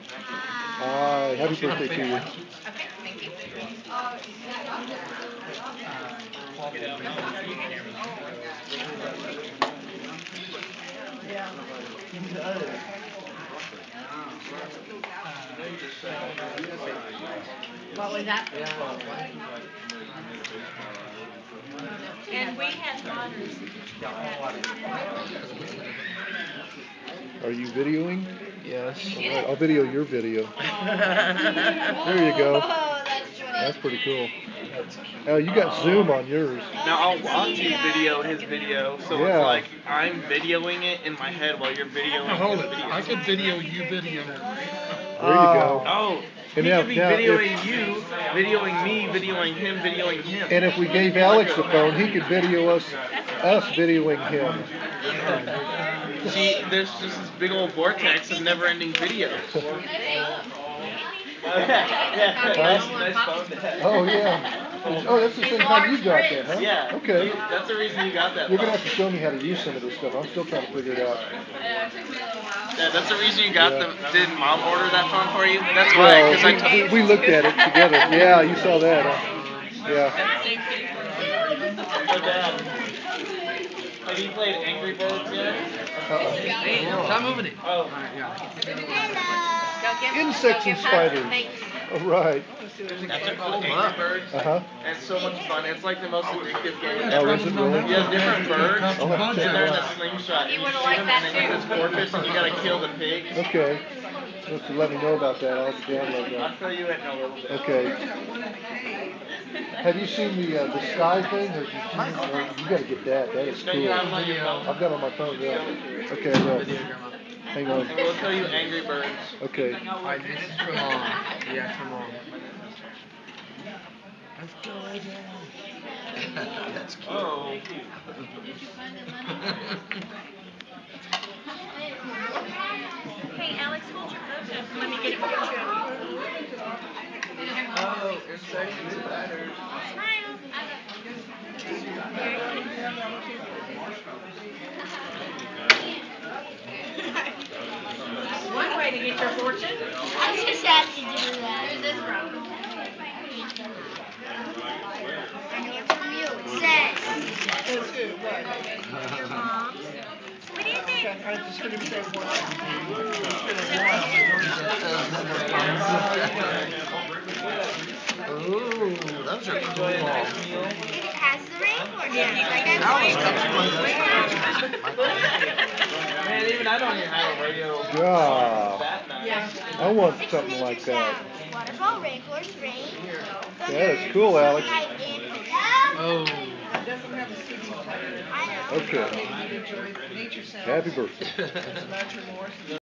Hi, happy birthday to you. Okay, thank you. What was that? And we had waters. Are you videoing? Yes. Can you get All right, it? I'll video your video. There you go. Oh, that's That's pretty cool. That's cute. Oh, you got Zoom on yours. Now I'll watch you video his video, so it's Yeah. like I'm videoing it in my head while you're videoing Hold his it. video. I could video you video. There you go. Oh, And he now, could be now videoing if, you, videoing me, videoing him, videoing him. and if we gave Alex the phone, he could video us videoing him. See, there's just this big old vortex of never-ending videos. Nice phone to have. Oh yeah. Oh, that's the same time you got that, huh? Yeah. Okay. That's the reason you got that. You're gonna phone. have to show me how to use some of this stuff. I'm still trying to figure it out. Yeah, that's the reason you got Yeah. the. Did Mom order that phone for you? That's why, Well, because I told. we looked at it together. Yeah, you saw that, huh? Yeah. So Dad, have you played Angry Birds yet? Hey, stop moving it. Oh. Insects and spiders. All right. That's a cool Angry Birds. Uh-huh. And it's so much fun. It's like the most addictive game. Oh, is it really? You have different birds, I'll have to and check they're it in a out. slingshot. You You would've shoot liked them, that and they get too. this porpoise, and you gotta kill the pig. Okay. So if you let me know about that, I'll have to download I'll that. fill you in a little bit. Okay. Have you seen the sky thing? Or you gotta get that. That is No, cool. you have it on your phone. I've got it on my phone, yeah. Okay, well, hang on. And we'll tell you Angry Birds. Okay. Alright, this is for Mom. Yeah, for Mom. Let's go, That's cute. Oh. Hey, Alex, hold your photo. Let me get it for you. Oh, insects and spiders. Smile. One way to get your fortune. I'm so sad to do that. Who's this from? I know it's from you. It says. Your mom. What do you think? I'm just going to say one. Ooh, those are cool. It has the rainforest. Yeah, Man, even I don't even have a radio. God. That nice. I want It's something nature like that. sounds. Waterfall, rainforest, rain. That is cool, Alex. Oh. It doesn't have a CD player. I know. Okay. Maybe you enjoy nature sounds. Happy birthday. Sinatra Morrison.